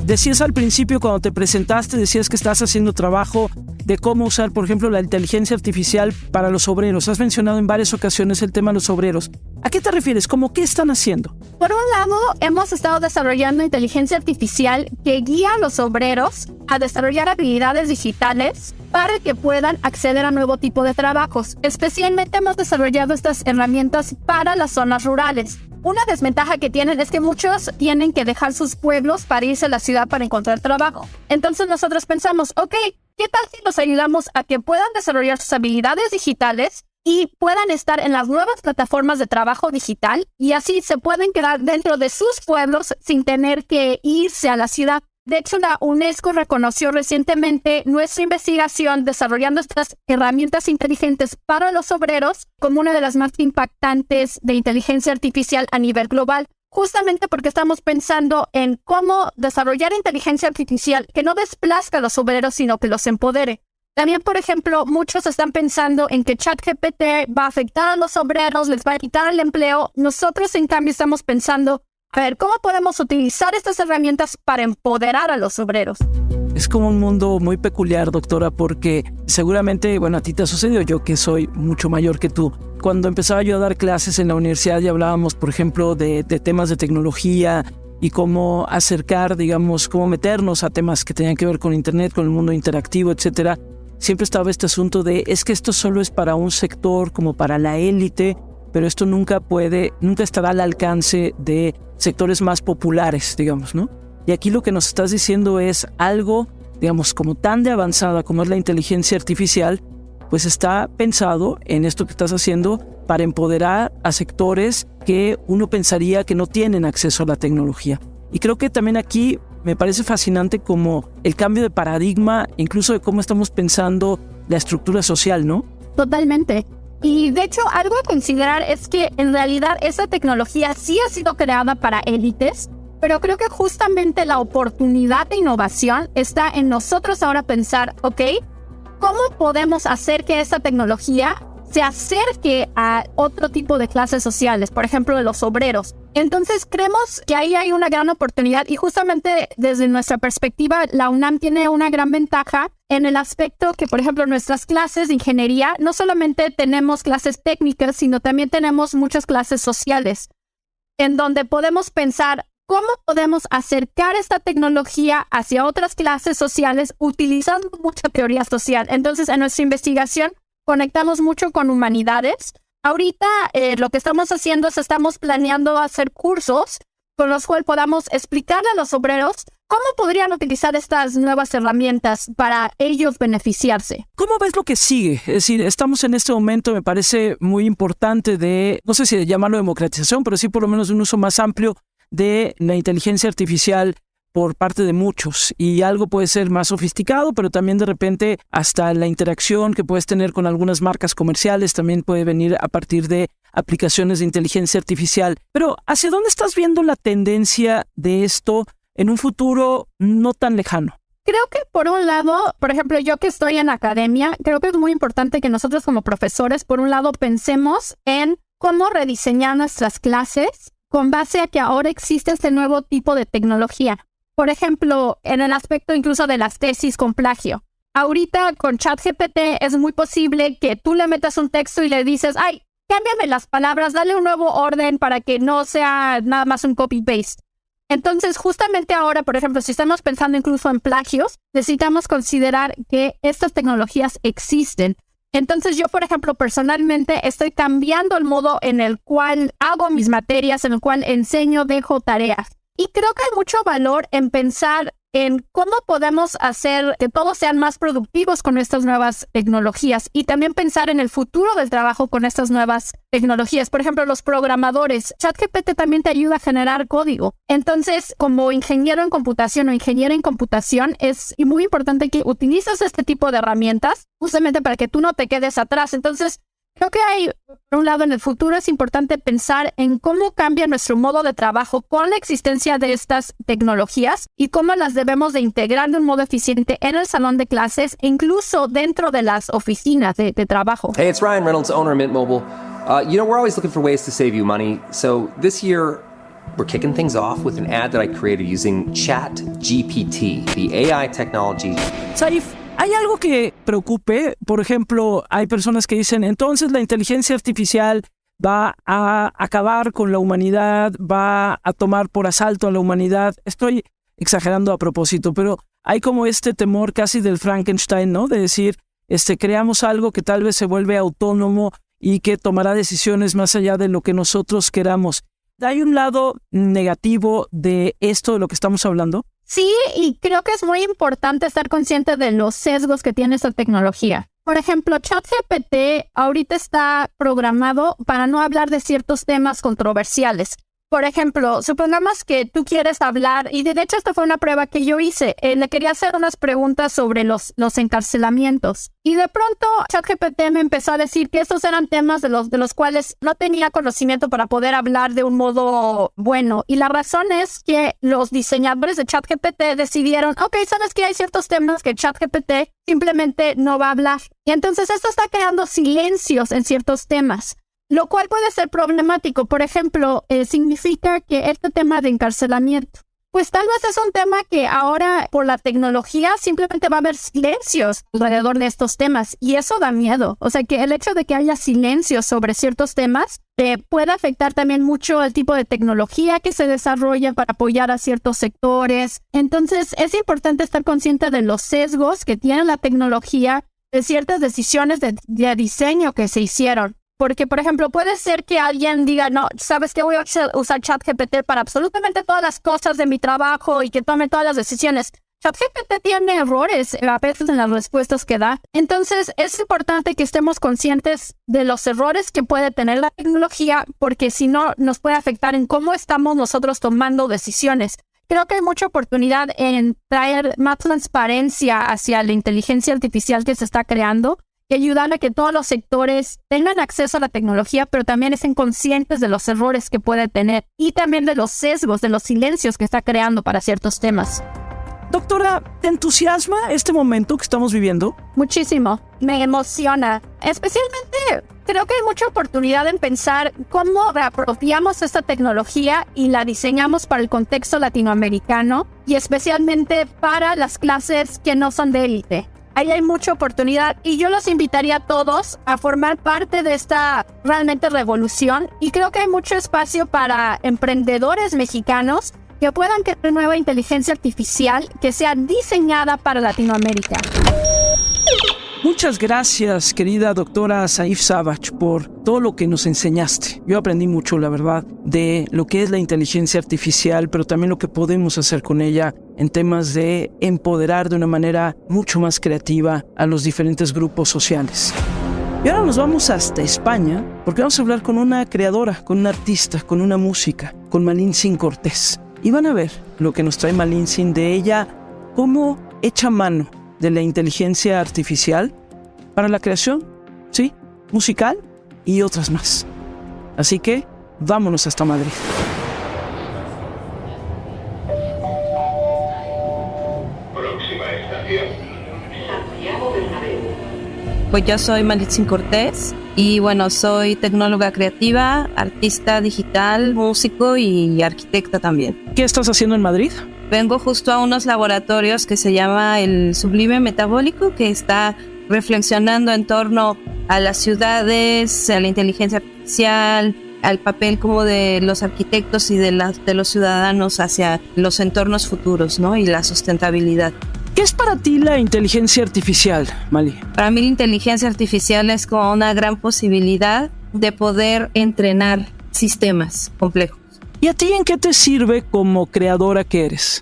Decías al principio, cuando te presentaste, decías que estás haciendo trabajo de cómo usar, por ejemplo, la inteligencia artificial para los obreros. Has mencionado en varias ocasiones el tema de los obreros. ¿A qué te refieres? ¿Cómo qué están haciendo? Por un lado, hemos estado desarrollando inteligencia artificial que guía a los obreros a desarrollar habilidades digitales para que puedan acceder a nuevo tipo de trabajos. Especialmente hemos desarrollado estas herramientas para las zonas rurales. Una desventaja que tienen es que muchos tienen que dejar sus pueblos para irse a la ciudad para encontrar trabajo. Entonces nosotros pensamos, ok, ¿qué tal si los ayudamos a que puedan desarrollar sus habilidades digitales y puedan estar en las nuevas plataformas de trabajo digital y así se pueden quedar dentro de sus pueblos sin tener que irse a la ciudad? De hecho, la UNESCO reconoció recientemente nuestra investigación desarrollando estas herramientas inteligentes para los obreros como una de las más impactantes de inteligencia artificial a nivel global, justamente porque estamos pensando en cómo desarrollar inteligencia artificial que no desplazca a los obreros, sino que los empodere. También, por ejemplo, muchos están pensando en que ChatGPT va a afectar a los obreros, les va a quitar el empleo. Nosotros, en cambio, estamos pensando, a ver, ¿cómo podemos utilizar estas herramientas para empoderar a los obreros? Es como un mundo muy peculiar, doctora, porque seguramente, bueno, a ti te ha sucedido, yo que soy mucho mayor que tú. Cuando empezaba yo a dar clases en la universidad y hablábamos, por ejemplo, de temas de tecnología y cómo acercar, digamos, cómo meternos a temas que tenían que ver con Internet, con el mundo interactivo, etcétera. Siempre estaba este asunto de, es que esto solo es para un sector, como para la élite, pero esto nunca estará al alcance de sectores más populares, digamos, ¿no? Y aquí lo que nos estás diciendo es algo, digamos, como tan de avanzada como es la inteligencia artificial, pues está pensado en esto que estás haciendo para empoderar a sectores que uno pensaría que no tienen acceso a la tecnología. Y creo que también aquí me parece fascinante como el cambio de paradigma, incluso de cómo estamos pensando la estructura social, ¿no? Totalmente. Y de hecho, algo a considerar es que en realidad esa tecnología sí ha sido creada para élites, pero creo que justamente la oportunidad de innovación está en nosotros ahora pensar, ok, ¿cómo podemos hacer que esta tecnología se acerque a otro tipo de clases sociales, por ejemplo, de los obreros? Entonces creemos que ahí hay una gran oportunidad y justamente desde nuestra perspectiva la UNAM tiene una gran ventaja en el aspecto que, por ejemplo, nuestras clases de ingeniería no solamente tenemos clases técnicas, sino también tenemos muchas clases sociales, en donde podemos pensar cómo podemos acercar esta tecnología hacia otras clases sociales utilizando mucha teoría social. Entonces, en nuestra investigación conectamos mucho con humanidades. Ahorita lo que estamos haciendo es estamos planeando hacer cursos con los cuales podamos explicarle a los obreros cómo podrían utilizar estas nuevas herramientas para ellos beneficiarse. ¿Cómo ves lo que sigue? Es decir, estamos en este momento, me parece muy importante de, no sé si llamarlo democratización, pero sí por lo menos un uso más amplio de la inteligencia artificial por parte de muchos, y algo puede ser más sofisticado, pero también de repente hasta la interacción que puedes tener con algunas marcas comerciales también puede venir a partir de aplicaciones de inteligencia artificial. Pero ¿hacia dónde estás viendo la tendencia de esto en un futuro no tan lejano? Creo que por un lado, por ejemplo, yo que estoy en academia, creo que es muy importante que nosotros como profesores, por un lado, pensemos en cómo rediseñar nuestras clases con base a que ahora existe este nuevo tipo de tecnología. Por ejemplo, en el aspecto incluso de las tesis con plagio. Ahorita con ChatGPT es muy posible que tú le metas un texto y le dices, ay, cámbiame las palabras, dale un nuevo orden para que no sea nada más un copy-paste. Entonces, justamente ahora, por ejemplo, si estamos pensando incluso en plagios, necesitamos considerar que estas tecnologías existen. Entonces, yo, por ejemplo, personalmente estoy cambiando el modo en el cual hago mis materias, en el cual enseño, dejo tareas. Y creo que hay mucho valor en pensar en cómo podemos hacer que todos sean más productivos con estas nuevas tecnologías y también pensar en el futuro del trabajo con estas nuevas tecnologías. Por ejemplo, los programadores. ChatGPT también te ayuda a generar código. Entonces, como ingeniero en computación o ingeniera en computación, es muy importante que utilices este tipo de herramientas justamente para que tú no te quedes atrás. Entonces, creo que por un lado, en el futuro es importante pensar en cómo cambia nuestro modo de trabajo con la existencia de estas tecnologías y cómo las debemos de integrar de un modo eficiente en el salón de clases e incluso dentro de las oficinas de trabajo. Hey, it's Ryan Reynolds, owner of Mint Mobile. We're always looking for ways to save you money. So this year, we're kicking things off with an ad that I created using ChatGPT, the AI technology. Saif, ¿hay algo que preocupe? Por ejemplo, hay personas que dicen, entonces la inteligencia artificial va a acabar con la humanidad, va a tomar por asalto a la humanidad. Estoy exagerando a propósito, pero hay como este temor casi del Frankenstein, ¿no? De decir, creamos algo que tal vez se vuelve autónomo y que tomará decisiones más allá de lo que nosotros queramos. ¿Hay un lado negativo de esto de lo que estamos hablando? Sí, y creo que es muy importante estar consciente de los sesgos que tiene esta tecnología. Por ejemplo, ChatGPT ahorita está programado para no hablar de ciertos temas controversiales. Por ejemplo, supongamos que tú quieres hablar, y de hecho esta fue una prueba que yo hice, le quería hacer unas preguntas sobre los encarcelamientos. Y de pronto ChatGPT me empezó a decir que estos eran temas de los cuales no tenía conocimiento para poder hablar de un modo bueno. Y la razón es que los diseñadores de ChatGPT decidieron, ¿sabes qué? Hay ciertos temas que ChatGPT simplemente no va a hablar. Y entonces esto está creando silencios en ciertos temas, lo cual puede ser problemático. Por ejemplo, significa que este tema de encarcelamiento, pues tal vez es un tema que ahora por la tecnología simplemente va a haber silencios alrededor de estos temas y eso da miedo. O sea que el hecho de que haya silencios sobre ciertos temas puede afectar también mucho el tipo de tecnología que se desarrolla para apoyar a ciertos sectores. Entonces es importante estar consciente de los sesgos que tiene la tecnología, de ciertas decisiones de diseño que se hicieron. Porque, por ejemplo, puede ser que alguien diga, no, ¿sabes qué? Voy a usar ChatGPT para absolutamente todas las cosas de mi trabajo y que tome todas las decisiones. ChatGPT tiene errores a veces en las respuestas que da. Entonces, es importante que estemos conscientes de los errores que puede tener la tecnología, porque si no, nos puede afectar en cómo estamos nosotros tomando decisiones. Creo que hay mucha oportunidad en traer más transparencia hacia la inteligencia artificial que se está creando, y ayudar a que todos los sectores tengan acceso a la tecnología, pero también estén conscientes de los errores que puede tener y también de los sesgos, de los silencios que está creando para ciertos temas. Doctora, ¿te entusiasma este momento que estamos viviendo? Muchísimo, me emociona. Especialmente creo que hay mucha oportunidad en pensar cómo reapropiamos esta tecnología y la diseñamos para el contexto latinoamericano y especialmente para las clases que no son de élite. Ahí hay mucha oportunidad y yo los invitaría a todos a formar parte de esta realmente revolución y creo que hay mucho espacio para emprendedores mexicanos que puedan crear nueva inteligencia artificial que sea diseñada para Latinoamérica. Muchas gracias, querida doctora Saif Savage, por todo lo que nos enseñaste. Yo aprendí mucho, la verdad, de lo que es la inteligencia artificial, pero también lo que podemos hacer con ella en temas de empoderar de una manera mucho más creativa a los diferentes grupos sociales. Y ahora nos vamos hasta España, porque vamos a hablar con una creadora, con una artista, con una música, con Malin Sin Cortés. Y van a ver lo que nos trae Malin Sin de ella, cómo echa mano de la inteligencia artificial para la creación, sí, musical y otras más. Así que vámonos hasta Madrid. Próxima estación, Santiago Bernabéu. Pues yo soy Malin Sin Cortés y bueno, soy tecnóloga creativa, artista digital, músico y arquitecta también. ¿Qué estás haciendo en Madrid? Vengo justo a unos laboratorios que se llama el Sublime Metabólico, que está reflexionando en torno a las ciudades, a la inteligencia artificial, al papel como de los arquitectos y de los ciudadanos hacia los entornos futuros, ¿no? Y la sustentabilidad. ¿Qué es para ti la inteligencia artificial, Mali? Para mí la inteligencia artificial es como una gran posibilidad de poder entrenar sistemas complejos. ¿Y a ti en qué te sirve como creadora que eres?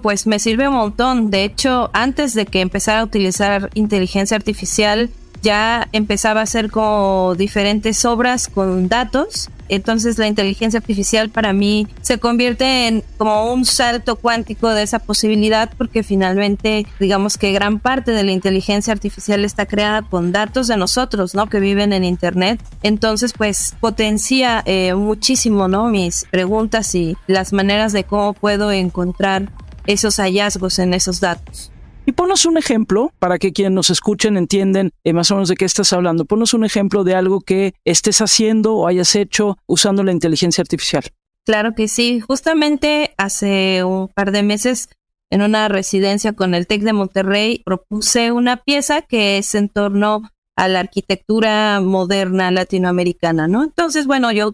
Pues me sirve un montón. De hecho, antes de que empezara a utilizar inteligencia artificial, ya empezaba a hacer como diferentes obras con datos. Entonces la inteligencia artificial para mí se convierte en como un salto cuántico de esa posibilidad, porque finalmente digamos que gran parte de la inteligencia artificial está creada con datos de nosotros, ¿no? Que viven en internet. Entonces pues potencia muchísimo, ¿no? Mis preguntas y las maneras de cómo puedo encontrar esos hallazgos en esos datos. Y ponos un ejemplo para que quienes nos escuchen entiendan más o menos de qué estás hablando. Ponos un ejemplo de algo que estés haciendo o hayas hecho usando la inteligencia artificial. Claro que sí. Justamente hace un par de meses en una residencia con el TEC de Monterrey propuse una pieza que es en torno a la arquitectura moderna latinoamericana, ¿no? Entonces, bueno, yo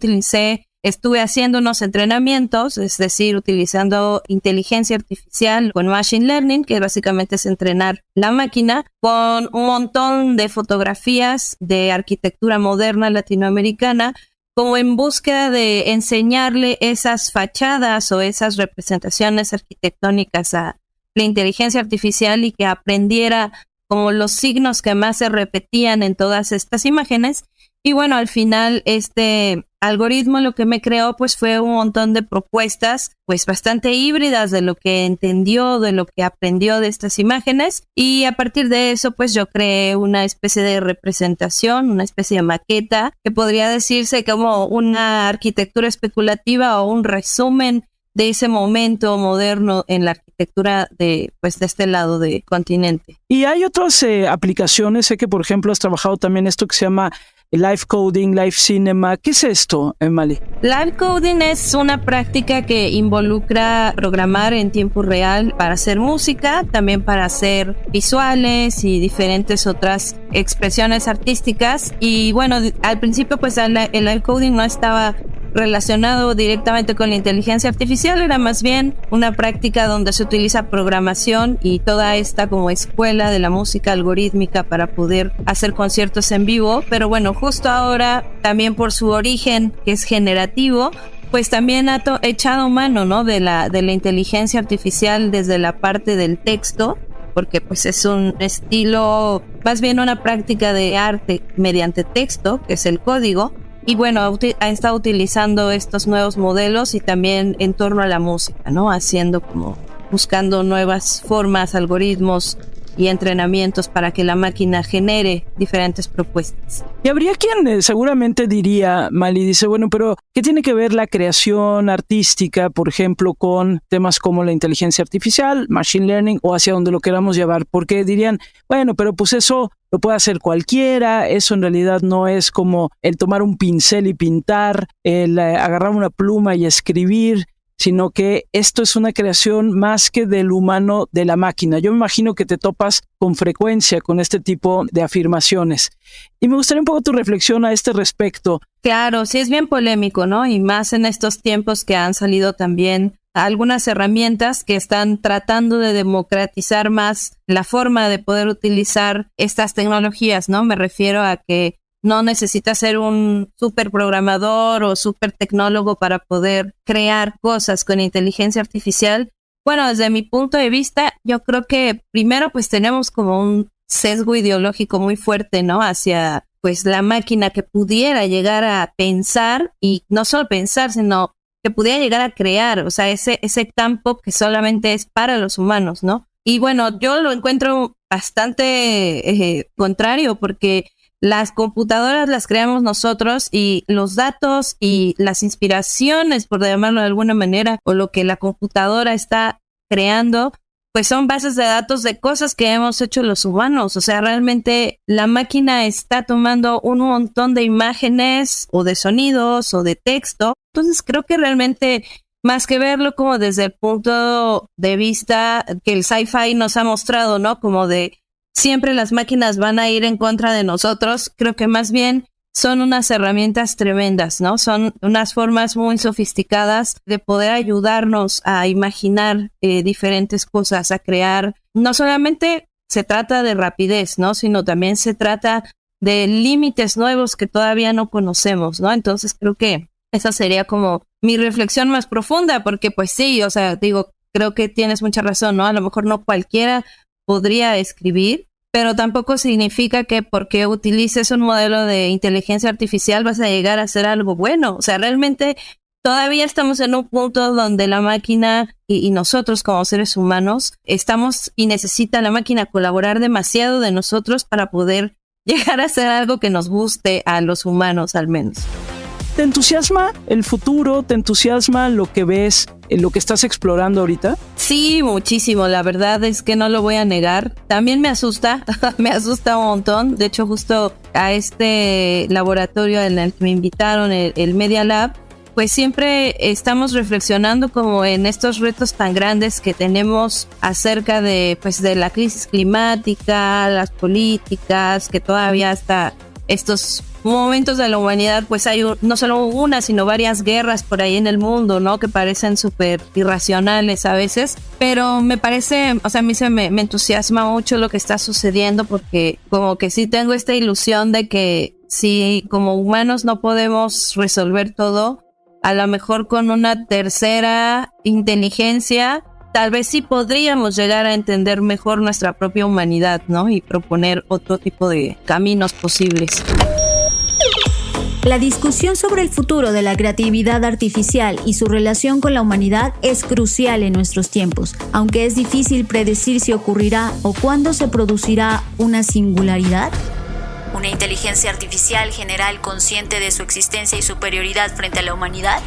estuve haciendo unos entrenamientos, es decir, utilizando inteligencia artificial con machine learning, que básicamente es entrenar la máquina, con un montón de fotografías de arquitectura moderna latinoamericana, como en búsqueda de enseñarle esas fachadas o esas representaciones arquitectónicas a la inteligencia artificial y que aprendiera como los signos que más se repetían en todas estas imágenes. Y bueno, al final este algoritmo lo que me creó pues fue un montón de propuestas pues bastante híbridas de lo que entendió, de lo que aprendió de estas imágenes, y a partir de eso pues yo creé una especie de representación, una especie de maqueta que podría decirse como una arquitectura especulativa o un resumen de ese momento moderno en la arquitectura de este lado del continente. Y hay otras aplicaciones, sé que por ejemplo has trabajado también esto que se llama Live Coding, Live Cinema. ¿Qué es esto, Mali? Live Coding es una práctica que involucra programar en tiempo real para hacer música, también para hacer visuales y diferentes otras expresiones artísticas. Y bueno, al principio pues el Live Coding no estaba relacionado directamente con la inteligencia artificial, era más bien una práctica donde se utiliza programación y toda esta como escuela de la música algorítmica para poder hacer conciertos en vivo. Pero bueno, justo ahora también por su origen que es generativo, pues también ha echado mano, ¿no? de la inteligencia artificial desde la parte del texto, porque pues es un estilo, más bien una práctica de arte mediante texto, que es el código. Y bueno, ha estado utilizando estos nuevos modelos y también en torno a la música, ¿no? Buscando nuevas formas, algoritmos y entrenamientos para que la máquina genere diferentes propuestas. Y habría quien seguramente diría, Mali, dice, bueno, pero ¿qué tiene que ver la creación artística, por ejemplo, con temas como la inteligencia artificial, machine learning o hacia donde lo queramos llevar? Porque dirían, bueno, pero pues eso lo puede hacer cualquiera, eso en realidad no es como el tomar un pincel y pintar, el agarrar una pluma y escribir, sino que esto es una creación más que del humano, de la máquina. Yo me imagino que te topas con frecuencia con este tipo de afirmaciones. Y me gustaría un poco tu reflexión a este respecto. Claro, sí es bien polémico, ¿no? Y más en estos tiempos que han salido también algunas herramientas que están tratando de democratizar más la forma de poder utilizar estas tecnologías, ¿no? Me refiero a que no necesitas ser un súper programador o súper tecnólogo para poder crear cosas con inteligencia artificial. Bueno, desde mi punto de vista, yo creo que primero pues tenemos como un sesgo ideológico muy fuerte, ¿no? Hacia pues la máquina que pudiera llegar a pensar, y no solo pensar, sino que pudiera llegar a crear, o sea, ese campo que solamente es para los humanos, ¿no? Y bueno, yo lo encuentro bastante contrario, porque las computadoras las creamos nosotros y los datos y las inspiraciones, por llamarlo de alguna manera, o lo que la computadora está creando, pues son bases de datos de cosas que hemos hecho los humanos. O sea, realmente la máquina está tomando un montón de imágenes o de sonidos o de texto. Entonces creo que realmente, más que verlo como desde el punto de vista que el sci-fi nos ha mostrado, ¿no? Como de siempre las máquinas van a ir en contra de nosotros, creo que más bien son unas herramientas tremendas, ¿no? Son unas formas muy sofisticadas de poder ayudarnos a imaginar diferentes cosas, a crear. No solamente se trata de rapidez, ¿no? Sino también se trata de límites nuevos que todavía no conocemos, ¿no? Entonces creo que esa sería como mi reflexión más profunda, porque pues sí, o sea, digo, creo que tienes mucha razón, ¿no? A lo mejor no cualquiera podría escribir, pero tampoco significa que porque utilices un modelo de inteligencia artificial vas a llegar a hacer algo bueno. O sea, realmente todavía estamos en un punto donde la máquina y nosotros como seres humanos estamos y necesita la máquina colaborar demasiado de nosotros para poder llegar a hacer algo que nos guste a los humanos al menos. ¿Te entusiasma el futuro? ¿Te entusiasma lo que ves, lo que estás explorando ahorita? Sí, muchísimo. La verdad es que no lo voy a negar. También me asusta, me asusta un montón. De hecho, justo a este laboratorio en el que me invitaron, el Media Lab, pues siempre estamos reflexionando como en estos retos tan grandes que tenemos acerca de, pues, de la crisis climática, las políticas, que todavía hasta estos momentos de la humanidad, pues hay no solo una, sino varias guerras por ahí en el mundo, ¿no? Que parecen súper irracionales a veces, pero me parece, o sea, a mí me entusiasma mucho lo que está sucediendo, porque como que sí tengo esta ilusión de que si como humanos no podemos resolver todo, a lo mejor con una tercera inteligencia, tal vez sí podríamos llegar a entender mejor nuestra propia humanidad, ¿no? Y proponer otro tipo de caminos posibles. La discusión sobre el futuro de la creatividad artificial y su relación con la humanidad es crucial en nuestros tiempos, aunque es difícil predecir si ocurrirá o cuándo se producirá una singularidad. ¿Una inteligencia artificial general consciente de su existencia y superioridad frente a la humanidad?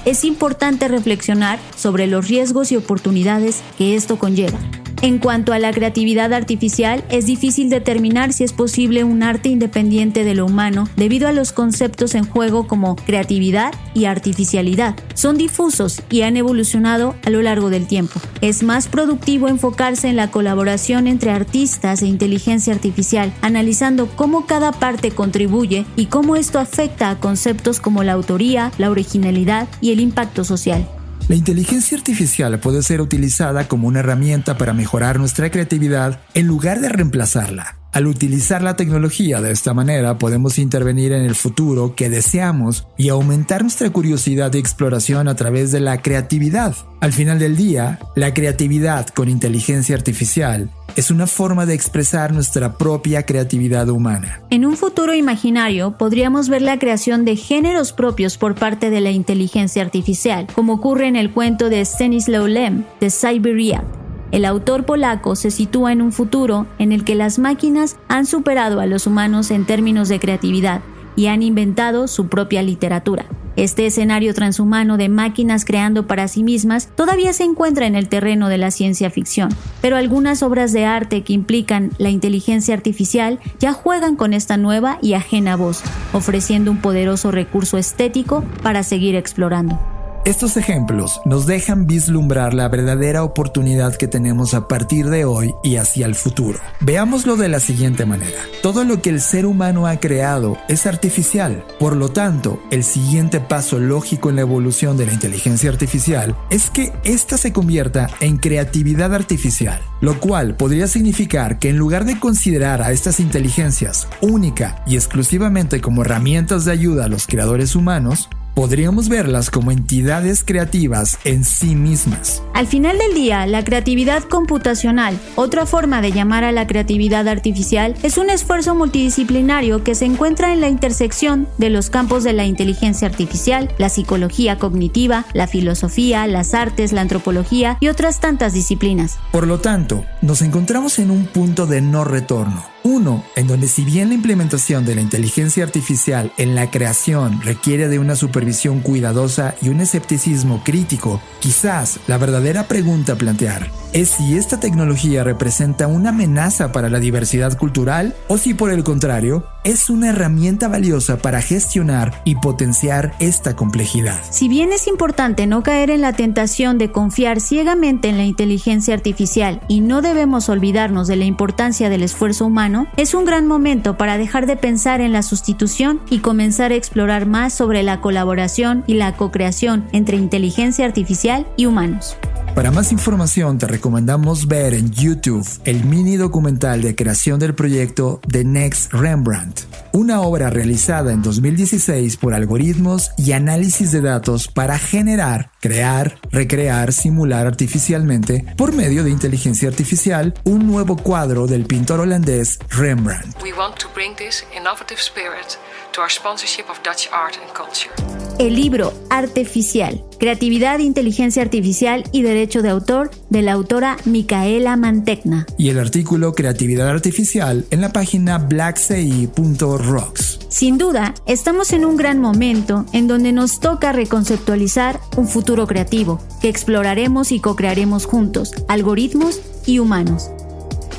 Es importante reflexionar sobre los riesgos y oportunidades que esto conlleva. En cuanto a la creatividad artificial, es difícil determinar si es posible un arte independiente de lo humano debido a los conceptos en juego como creatividad y artificialidad. Son difusos y han evolucionado a lo largo del tiempo. Es más productivo enfocarse en la colaboración entre artistas e inteligencia artificial, analizando cómo cada parte contribuye y cómo esto afecta a conceptos como la autoría, la originalidad y el impacto social. La inteligencia artificial puede ser utilizada como una herramienta para mejorar nuestra creatividad en lugar de reemplazarla. Al utilizar la tecnología de esta manera, podemos intervenir en el futuro que deseamos y aumentar nuestra curiosidad y exploración a través de la creatividad. Al final del día, la creatividad con inteligencia artificial es una forma de expresar nuestra propia creatividad humana. En un futuro imaginario, podríamos ver la creación de géneros propios por parte de la inteligencia artificial, como ocurre en el cuento de Stanislaw Lem, de Siberia. El autor polaco se sitúa en un futuro en el que las máquinas han superado a los humanos en términos de creatividad y han inventado su propia literatura. Este escenario transhumano de máquinas creando para sí mismas todavía se encuentra en el terreno de la ciencia ficción, pero algunas obras de arte que implican la inteligencia artificial ya juegan con esta nueva y ajena voz, ofreciendo un poderoso recurso estético para seguir explorando. Estos ejemplos nos dejan vislumbrar la verdadera oportunidad que tenemos a partir de hoy y hacia el futuro. Veámoslo de la siguiente manera. Todo lo que el ser humano ha creado es artificial. Por lo tanto, el siguiente paso lógico en la evolución de la inteligencia artificial es que ésta se convierta en creatividad artificial, lo cual podría significar que en lugar de considerar a estas inteligencias única y exclusivamente como herramientas de ayuda a los creadores humanos, podríamos verlas como entidades creativas en sí mismas. Al final del día, la creatividad computacional, otra forma de llamar a la creatividad artificial, es un esfuerzo multidisciplinario que se encuentra en la intersección de los campos de la inteligencia artificial, la psicología cognitiva, la filosofía, las artes, la antropología y otras tantas disciplinas. Por lo tanto, nos encontramos en un punto de no retorno. Uno, en donde si bien la implementación de la inteligencia artificial en la creación requiere de una supervisión cuidadosa y un escepticismo crítico, quizás la verdadera pregunta a plantear es si esta tecnología representa una amenaza para la diversidad cultural o si por el contrario es una herramienta valiosa para gestionar y potenciar esta complejidad. Si bien es importante no caer en la tentación de confiar ciegamente en la inteligencia artificial y no debemos olvidarnos de la importancia del esfuerzo humano, es un gran momento para dejar de pensar en la sustitución y comenzar a explorar más sobre la colaboración y la co-creación entre inteligencia artificial y humanos. Para más información te recomendamos ver en YouTube el mini documental de creación del proyecto The Next Rembrandt. una obra realizada en 2016 por algoritmos y análisis de datos para generar, crear, recrear, simular artificialmente, por medio de inteligencia artificial, un nuevo cuadro del pintor holandés Rembrandt. We want to bring this innovative spirit to our sponsorship of Dutch art and culture. El libro Arteficial, Creatividad, Inteligencia Artificial y Derecho de Autor, de la autora Micaela Mantegna. Y el artículo Creatividad Artificial en la página blackci.rocks. Sin duda, estamos en un gran momento en donde nos toca reconceptualizar un futuro creativo que exploraremos y co-crearemos juntos, algoritmos y humanos.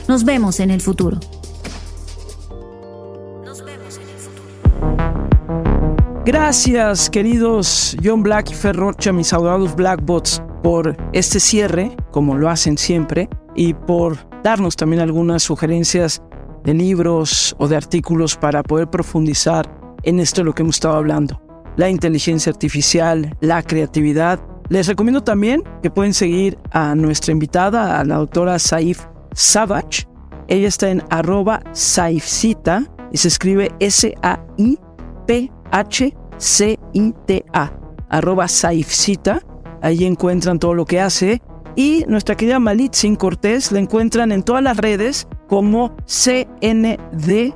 Nos vemos en el futuro. Gracias, queridos John Black y Fer Rocha, mis abogados Blackbots, por este cierre, como lo hacen siempre, y por darnos también algunas sugerencias de libros o de artículos para poder profundizar en esto de lo que hemos estado hablando. La inteligencia artificial, la creatividad. Les recomiendo también que pueden seguir a nuestra invitada, a la doctora Saif Savage. Ella está en @saifcita y se escribe SAIPHCITA, @saifcita. Ahí encuentran todo lo que hace. Y nuestra querida Malitzin Cortés la encuentran en todas las redes como CNDSD.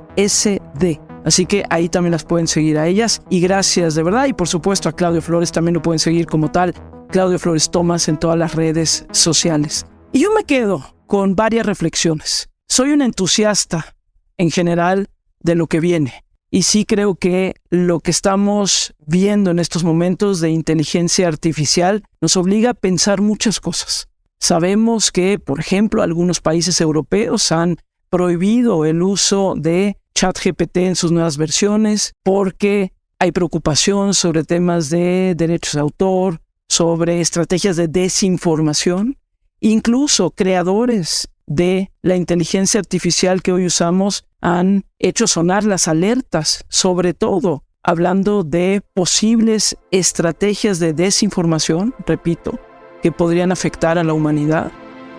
Así que ahí también las pueden seguir a ellas. Y gracias de verdad. Y por supuesto a Claudio Flores también lo pueden seguir como tal. Claudio Flores Tomás en todas las redes sociales. Y yo me quedo con varias reflexiones. Soy un entusiasta en general de lo que viene. Y sí creo que lo que estamos viendo en estos momentos de inteligencia artificial nos obliga a pensar muchas cosas. Sabemos que, por ejemplo, algunos países europeos han prohibido el uso de ChatGPT en sus nuevas versiones porque hay preocupación sobre temas de derechos de autor, sobre estrategias de desinformación. Incluso creadores de la inteligencia artificial que hoy usamos han hecho sonar las alertas, sobre todo hablando de posibles estrategias de desinformación, repito, que podrían afectar a la humanidad.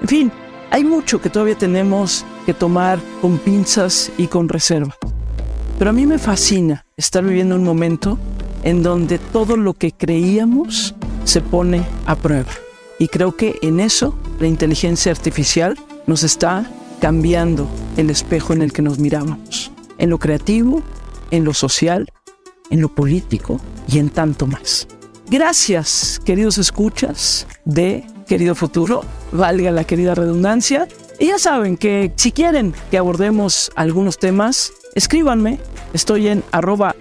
En fin, hay mucho que todavía tenemos que tomar con pinzas y con reserva. Pero a mí me fascina estar viviendo un momento en donde todo lo que creíamos se pone a prueba. Y creo que en eso la inteligencia artificial nos está cambiando el espejo en el que nos mirábamos. En lo creativo, en lo social, en lo político y en tanto más. Gracias, queridos escuchas de Querido Futuro, valga la querida redundancia. Y ya saben que si quieren que abordemos algunos temas, escríbanme. Estoy en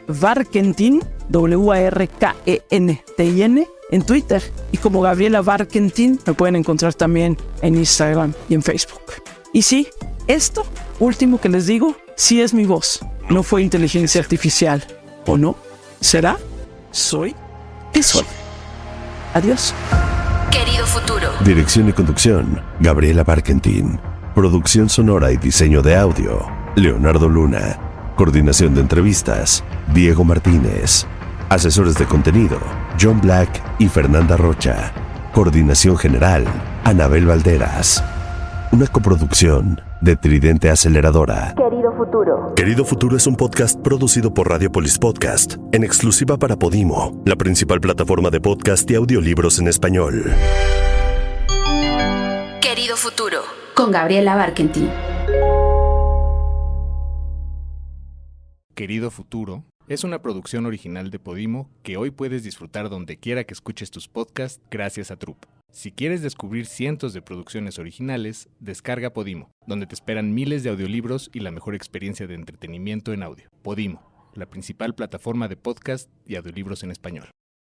@Varkentin, WARKENTIN, en Twitter. Y como Gabriela Varkentin, me pueden encontrar también en Instagram y en Facebook. Y sí, esto último que les digo, sí es mi voz. No fue inteligencia artificial. ¿O no? ¿Será? ¿Soy? ¿Qué soy? Adiós. Querido Futuro. Dirección y conducción, Gabriela Varkentin. Producción sonora y diseño de audio, Leonardo Luna. Coordinación de entrevistas, Diego Martínez. Asesores de contenido, John Black y Fernanda Rocha. Coordinación general, Anabel Valderas. Una coproducción de Tridente Aceleradora. Querido Futuro. Querido Futuro es un podcast producido por Radiopolis Podcast, en exclusiva para Podimo, la principal plataforma de podcast y audiolibros en español. Querido Futuro. Con Gabriela Varkentin. Querido Futuro es una producción original de Podimo que hoy puedes disfrutar donde quiera que escuches tus podcasts gracias a Troop. Si quieres descubrir cientos de producciones originales, descarga Podimo, donde te esperan miles de audiolibros y la mejor experiencia de entretenimiento en audio. Podimo, la principal plataforma de podcast y audiolibros en español.